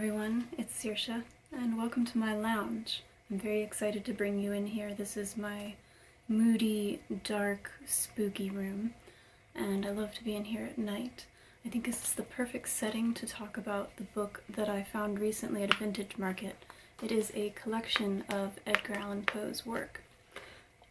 everyone, it's Saoirse, and welcome to my lounge. I'm very excited to bring you in here. This is my moody, dark, spooky room, and I love to be in here at night. I think this is the perfect setting to talk about the book that I found recently at a vintage market. It is a collection of Edgar Allan Poe's work,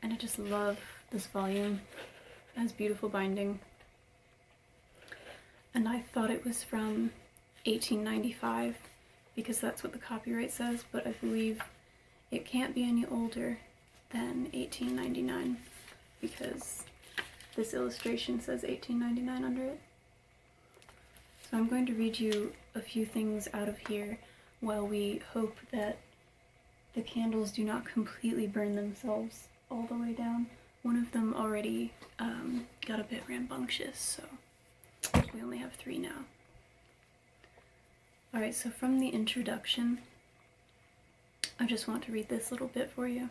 and I just love this volume. It has beautiful binding, and I thought it was from 1895 because that's what the copyright says, but I believe it can't be any older than 1899 because this illustration says 1899 under it. So I'm going to read you a few things out of here while we hope that the candles do not completely burn themselves all the way down. One of them already got a bit rambunctious, so we only have 3 now. Alright, so from the introduction, I just want to read this little bit for you.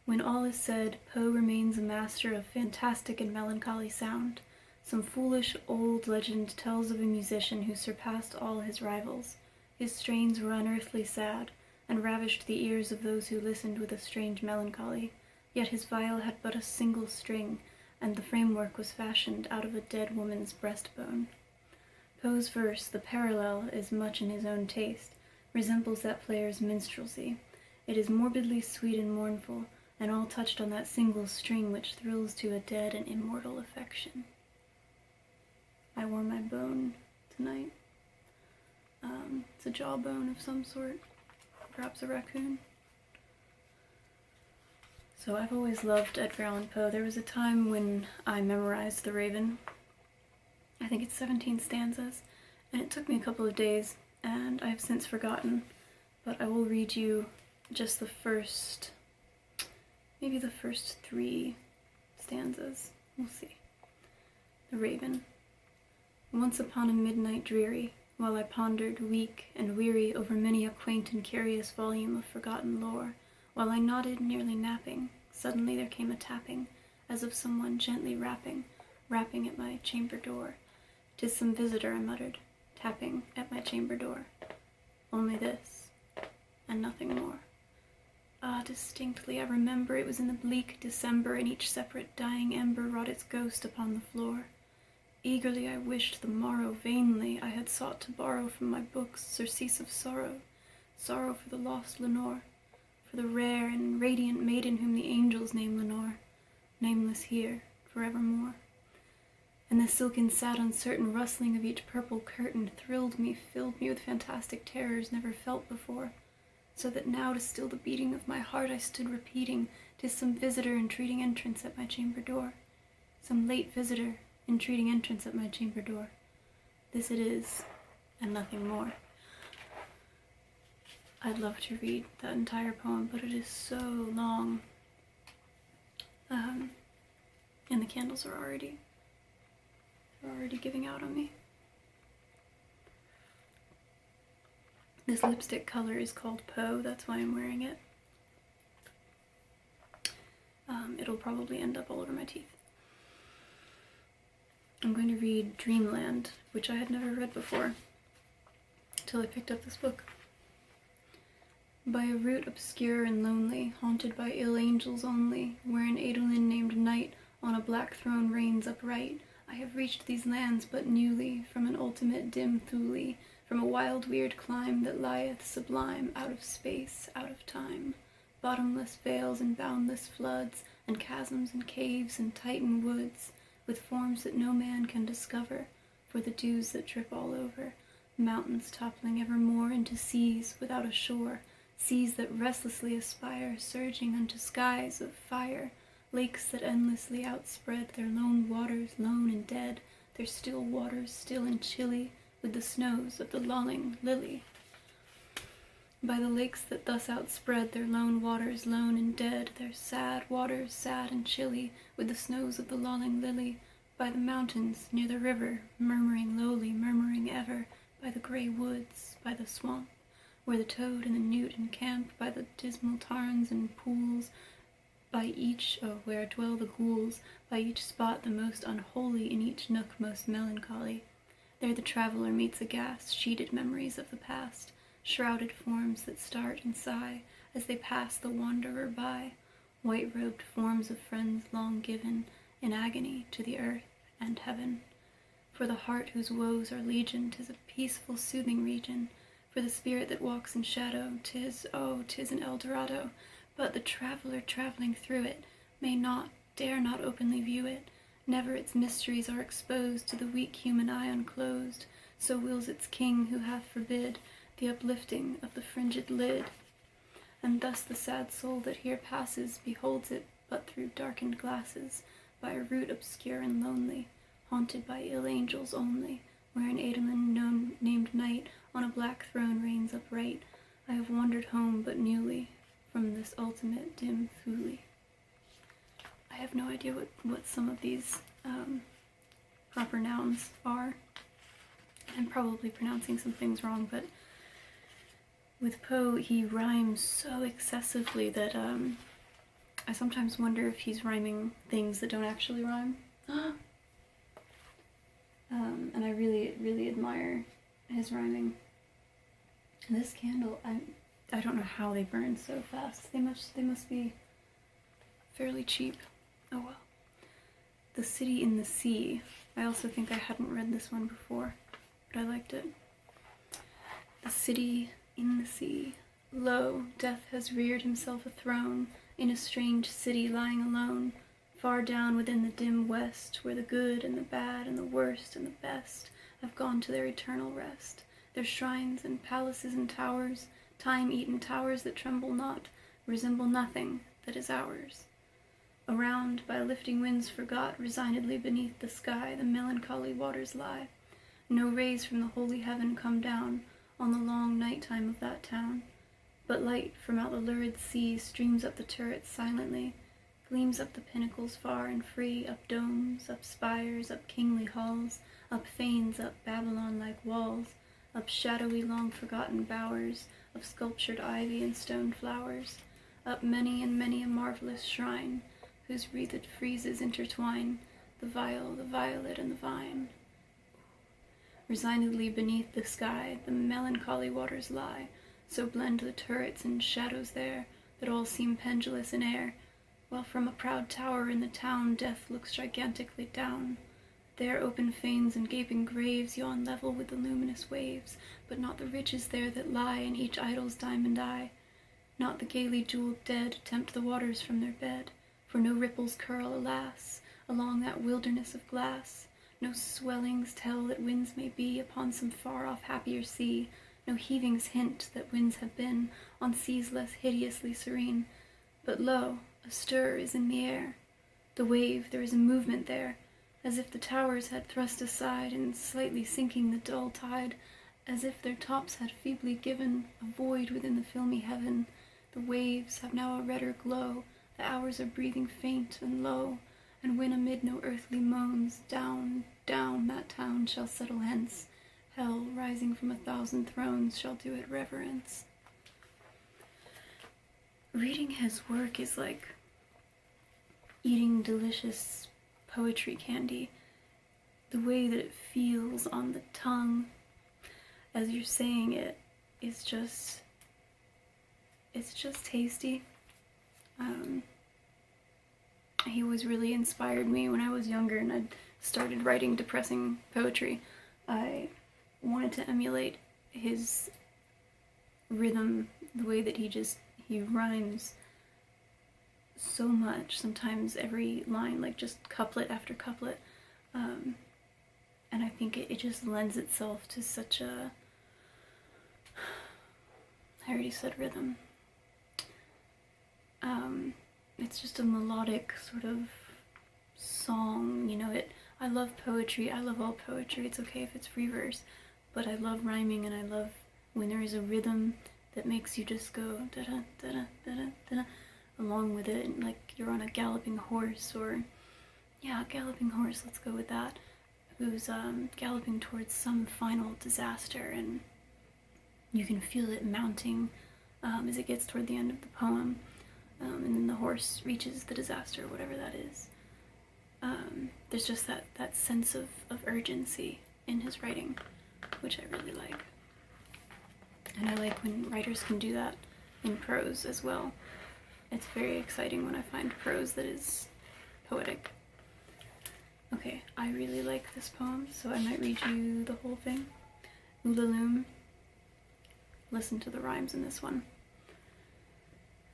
When all is said, Poe remains a master of fantastic and melancholy sound. Some foolish old legend tells of a musician who surpassed all his rivals. His strains were unearthly sad, and ravished the ears of those who listened with a strange melancholy. Yet his viol had but a single string, and the framework was fashioned out of a dead woman's breastbone. Poe's verse, the parallel, is much in his own taste, resembles that player's minstrelsy. It is morbidly sweet and mournful, and all touched on that single string which thrills to a dead and immortal affection. I wore my bone tonight. It's a jawbone of some sort, perhaps a raccoon. So I've always loved Edgar Allan Poe. There was a time when I memorized The Raven. I think it's 17 stanzas, and it took me a couple of days, and I have since forgotten, but I will read you just the first, maybe the first 3 stanzas. We'll see. The Raven. Once upon a midnight dreary, while I pondered, weak and weary, over many a quaint and curious volume of forgotten lore, while I nodded, nearly napping, suddenly there came a tapping, as of someone gently rapping at my chamber door. "'Tis some visitor," I muttered, tapping at my chamber door. Only this, and nothing more. Ah, distinctly I remember it was in the bleak December, and each separate dying ember wrought its ghost upon the floor. Eagerly I wished the morrow, vainly I had sought to borrow from my books surcease of sorrow, sorrow for the lost Lenore, for the rare and radiant maiden whom the angels name Lenore, nameless here forevermore. And the silken, sad, uncertain rustling of each purple curtain thrilled me, filled me with fantastic terrors never felt before, so that now to still the beating of my heart I stood repeating, "'Tis some visitor entreating entrance at my chamber door, some late visitor entreating entrance at my chamber door. This it is, and nothing more." I'd love to read that entire poem, but it is so long. And the candles are already giving out on me. This lipstick color is called Poe, that's why I'm wearing it. It'll probably end up all over my teeth. I'm going to read Dreamland, which I had never read before, till I picked up this book. By a route obscure and lonely, haunted by ill angels only, where an eidolon named Night on a black throne reigns upright, I have reached these lands but newly, from an ultimate dim Thule, from a wild weird clime that lieth sublime, out of space, out of time, bottomless vales and boundless floods, and chasms and caves and titan woods, with forms that no man can discover, for the dews that drip all over, mountains toppling evermore into seas without a shore, seas that restlessly aspire, surging unto skies of fire, lakes that endlessly outspread their lone waters lone and dead, their still waters still and chilly, with the snows of the lolling lily. By the lakes that thus outspread their lone waters lone and dead, their sad waters sad and chilly, with the snows of the lolling lily, by the mountains near the river, murmuring lowly, murmuring ever, by the grey woods, by the swamp, where the toad and the newt encamp, by the dismal tarns and pools, by each, where dwell the ghouls, by each spot the most unholy, in each nook most melancholy. There the traveller meets aghast sheeted memories of the past, shrouded forms that start and sigh as they pass the wanderer by, white-robed forms of friends long given in agony to the earth and heaven. For the heart whose woes are legion, 'tis a peaceful, soothing region. For the spirit that walks in shadow, 'tis an El Dorado. But the traveler traveling through it may not, dare not openly view it. Never its mysteries are exposed to the weak human eye unclosed. So wills its king who hath forbid the uplifting of the fringed lid. And thus the sad soul that here passes beholds it but through darkened glasses, by a route obscure and lonely, haunted by ill angels only, where an Edaman named Night on a black throne reigns upright. I have wandered home but newly from this ultimate dim Thule. I have no idea what some of these proper nouns are. I'm probably pronouncing some things wrong, but with Poe, he rhymes so excessively that I sometimes wonder if he's rhyming things that don't actually rhyme. And I really admire his rhyming. And this candle, I don't know how they burn so fast. They must be fairly cheap. Oh well. The City in the Sea. I also think I hadn't read this one before, but I liked it. The City in the Sea. Lo, death has reared himself a throne in a strange city lying alone, far down within the dim west, where the good and the bad and the worst and the best have gone to their eternal rest. Their shrines and palaces and towers, time-eaten towers that tremble not, resemble nothing that is ours. Around, by lifting winds forgot, resignedly beneath the sky, the melancholy waters lie. No rays from the holy heaven come down on the long night time of that town, but light from out the lurid sea streams up the turrets silently, gleams up the pinnacles far and free, up domes, up spires, up kingly halls, up fanes, up Babylon-like walls, up shadowy long-forgotten bowers of sculptured ivy and stone flowers, up many and many a marvelous shrine, whose wreathed friezes intertwine the viol, the violet, and the vine. Resignedly beneath the sky the melancholy waters lie, so blend the turrets and shadows there, that all seem pendulous in air, while from a proud tower in the town death looks gigantically down. There open fanes and gaping graves yawn level with the luminous waves, but not the riches there that lie in each idol's diamond eye. Not the gaily jeweled dead tempt the waters from their bed, for no ripples curl, alas, along that wilderness of glass. No swellings tell that winds may be upon some far-off happier sea. No heavings hint that winds have been on seas less hideously serene. But lo, a stir is in the air. The wave, there is a movement there, as if the towers had thrust aside in slightly sinking the dull tide, as if their tops had feebly given a void within the filmy heaven. The waves have now a redder glow, the hours are breathing faint and low, and when amid no earthly moans, down, down that town shall settle hence, hell, rising from 1,000 thrones, shall do it reverence. Reading his work is like eating delicious poetry candy. The way that it feels on the tongue as you're saying it is just, it's just tasty. He always really inspired me when I was younger and I started writing depressing poetry. I wanted to emulate his rhythm, the way that he rhymes so much, sometimes every line, like just couplet after couplet. And I think it just lends itself to such a, I already said rhythm. It's just a melodic sort of song, you know. I love poetry, I love all poetry, it's okay if it's free verse, but I love rhyming and I love when there is a rhythm that makes you just go da-da, da-da, da-da, da-da, along with it, and like you're on a galloping horse, or, yeah, galloping horse, let's go with that, who's galloping towards some final disaster, and you can feel it mounting as it gets toward the end of the poem. And then the horse reaches the disaster, whatever that is. There's just that sense of urgency in his writing, which I really like. And I like when writers can do that in prose as well. It's very exciting when I find prose that is poetic. Okay, I really like this poem, so I might read you the whole thing. Ulaloom. Listen to the rhymes in this one.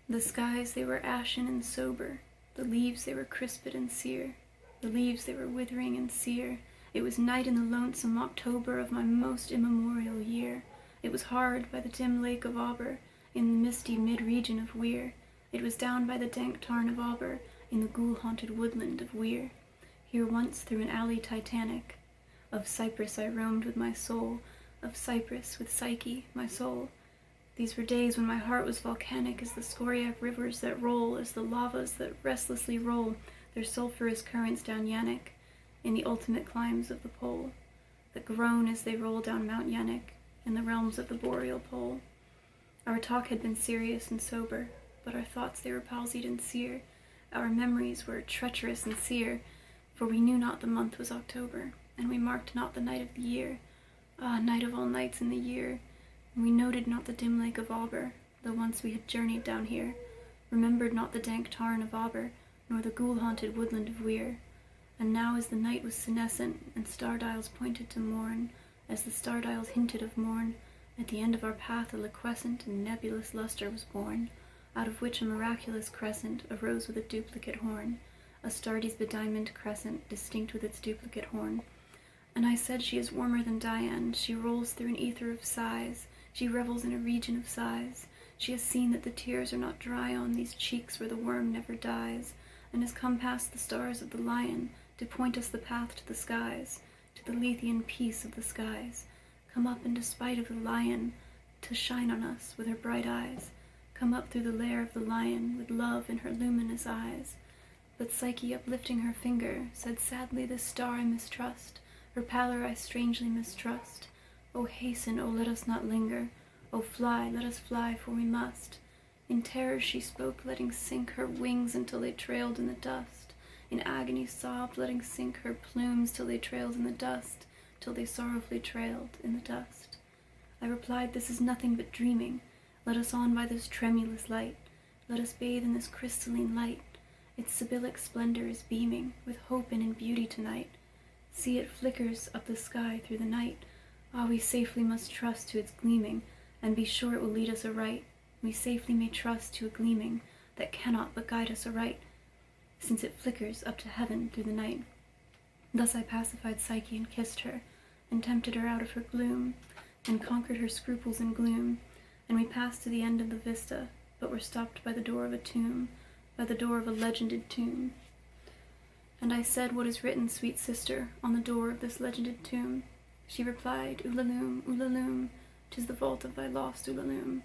The skies, they were ashen and sober. The leaves, they were crisped and sere. The leaves, they were withering and sere. It was night in the lonesome October of my most immemorial year. It was hard by the dim lake of Auber, in the misty mid-region of Weir. It was down by the dank tarn of Auber, in the ghoul-haunted woodland of Weir. Here once through an alley titanic, of cypress I roamed with my soul, of cypress with Psyche, my soul. These were days when my heart was volcanic as the scoriac rivers that roll, as the lavas that restlessly roll their sulphurous currents down Yannick, in the ultimate climbs of the pole, that groan as they roll down Mount Yannick, in the realms of the boreal pole. Our talk had been serious and sober, but our thoughts they were palsied and sere. Our memories were treacherous and sere, for we knew not the month was October, and we marked not the night of the year. Ah, night of all nights in the year, and we noted not the dim lake of Auber, though once we had journeyed down here, remembered not the dank tarn of Auber, nor the ghoul-haunted woodland of Weir. And now as the night was senescent, and star-dials pointed to morn, as the star-dials hinted of morn, at the end of our path a liquescent and nebulous lustre was born, out of which a miraculous crescent arose with a duplicate horn, Astartes' bediamonded crescent, distinct with its duplicate horn. And I said, she is warmer than Dian, she rolls through an ether of sighs, she revels in a region of sighs, she has seen that the tears are not dry on these cheeks where the worm never dies, and has come past the stars of the lion, to point us the path to the skies, to the Lethean peace of the skies. Come up in despite of the lion, to shine on us with her bright eyes. Come up through the lair of the lion, with love in her luminous eyes. But Psyche, uplifting her finger, said sadly, this star I mistrust, her pallor I strangely mistrust. O hasten, O let us not linger, O fly, let us fly, for we must. In terror she spoke, letting sink her wings until they trailed in the dust. In agony sobbed, letting sink her plumes till they trailed in the dust, till they sorrowfully trailed in the dust. I replied, this is nothing but dreaming. Let us on by this tremulous light. Let us bathe in this crystalline light. Its sibyllic splendor is beaming with hope and in beauty tonight. See, it flickers up the sky through the night. Ah, we safely must trust to its gleaming, and be sure it will lead us aright. We safely may trust to a gleaming that cannot but guide us aright, since it flickers up to heaven through the night. Thus I pacified Psyche and kissed her, and tempted her out of her gloom, and conquered her scruples and gloom, and we passed to the end of the vista, but were stopped by the door of a tomb, by the door of a legended tomb. And I said, what is written, sweet sister, on the door of this legended tomb? She replied, Ulaloom, Ulaloom, 'tis the vault of thy lost Ulaloom.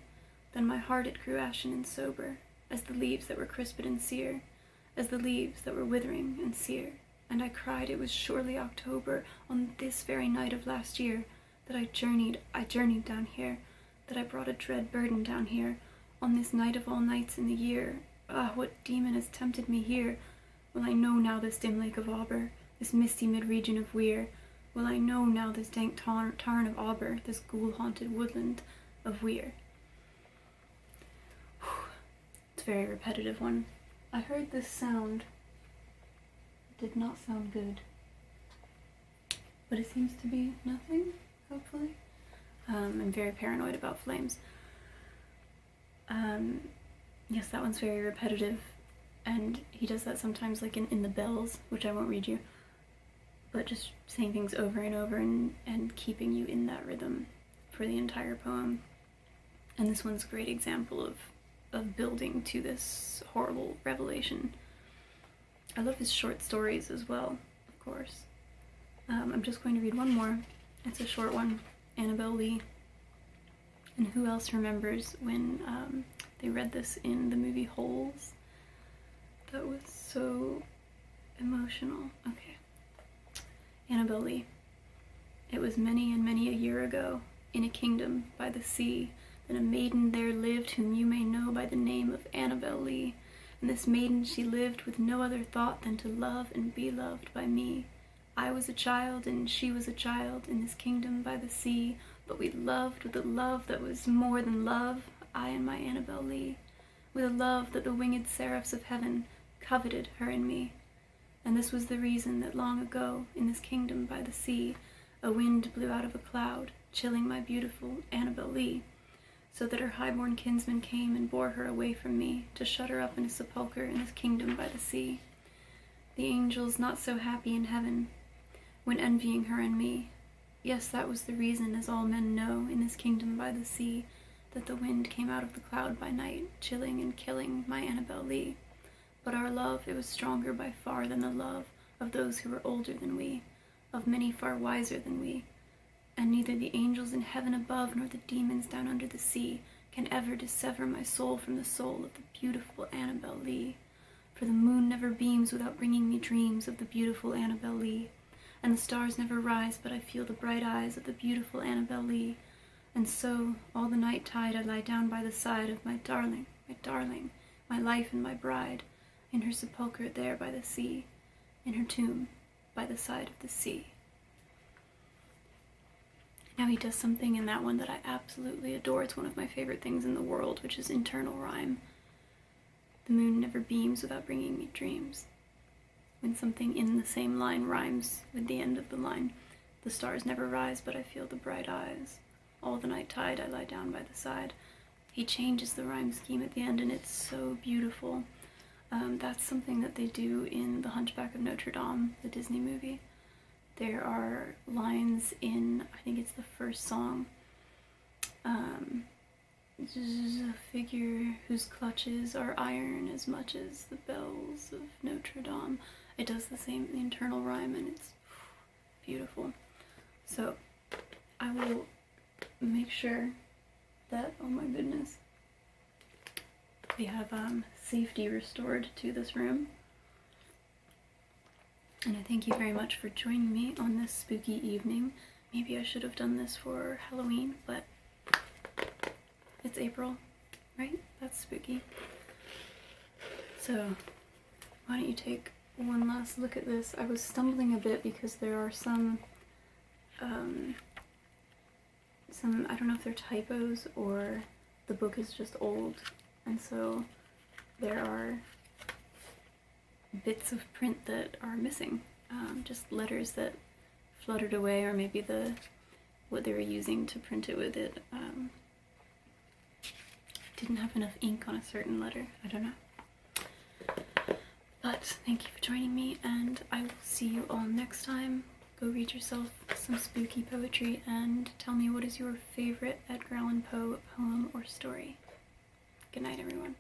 Then my heart it grew ashen and sober, as the leaves that were crisped and sere, as the leaves that were withering and sere. And I cried, it was surely October, on this very night of last year, that I journeyed down here, that I brought a dread burden down here, on this night of all nights in the year. Ah, what demon has tempted me here? Will I know now this dim lake of Auber, this misty mid-region of Weir? Will I know now this dank tarn of Auber, this ghoul-haunted woodland of Weir? It's a very repetitive one. I heard this sound. It did not sound good. But it seems to be nothing, hopefully. I'm very paranoid about flames. Yes, that one's very repetitive. And he does that sometimes, like in the bells, which I won't read you. But just saying things over and over and keeping you in that rhythm for the entire poem. And this one's a great example of building to this horrible revelation. I love his short stories as well, of course. I'm just going to read one more. It's a short one, Annabel Lee. And who else remembers when they read this in the movie Holes? That was so emotional. Okay. Annabel Lee. It was many and many a year ago, in a kingdom by the sea, that a maiden there lived whom you may know by the name of Annabel Lee. And this maiden she lived with no other thought than to love and be loved by me. I was a child and she was a child in this kingdom by the sea, But we loved with a love that was more than love, I and my Annabel Lee, with a love that the winged seraphs of heaven coveted her and me. And this was the reason that long ago, in this kingdom by the sea, a wind blew out of a cloud, chilling my beautiful Annabel Lee, so that her highborn kinsman came and bore her away from me, to shut her up in a sepulchre in this kingdom by the sea. The angels not so happy in heaven, when envying her and me. Yes, that was the reason, as all men know, in this kingdom by the sea, that the wind came out of the cloud by night, chilling and killing my Annabel Lee. But our love, it was stronger by far than the love of those who were older than we, of many far wiser than we. And neither the angels in heaven above nor the demons down under the sea can ever dissever my soul from the soul of the beautiful Annabel Lee. For the moon never beams without bringing me dreams of the beautiful Annabel Lee, and the stars never rise but I feel the bright eyes of the beautiful Annabel Lee. And so, all the night tide I lie down by the side of my darling, my life and my bride, in her sepulchre there by the sea, in her tomb by the side of the sea. Now he does something in that one that I absolutely adore. It's one of my favorite things in the world, which is internal rhyme. The moon never beams without bringing me dreams. When something in the same line rhymes with the end of the line. The stars never rise, but I feel the bright eyes. All the night tide I lie down by the side. He changes the rhyme scheme at the end, and it's so beautiful. That's something that they do in The Hunchback of Notre Dame, the Disney movie. There are lines in, I think it's the first song, a figure whose clutches are iron as much as the bells of Notre Dame. It does the same, the internal rhyme, and it's beautiful. So I will make sure that, oh my goodness, we have safety restored to this room. And I thank you very much for joining me on this spooky evening. Maybe I should have done this for Halloween, but it's April, right? That's spooky. So, why don't you take one last look at this. I was stumbling a bit because there are some, I don't know if they're typos or the book is just old, and so there are bits of print that are missing, just letters that fluttered away, or maybe what they were using to print it with it didn't have enough ink on a certain letter. I don't know. But thank you for joining me, and I will see you all next time. Go read yourself some spooky poetry and tell me what is your favorite Edgar Allan Poe poem or story. Good night, everyone.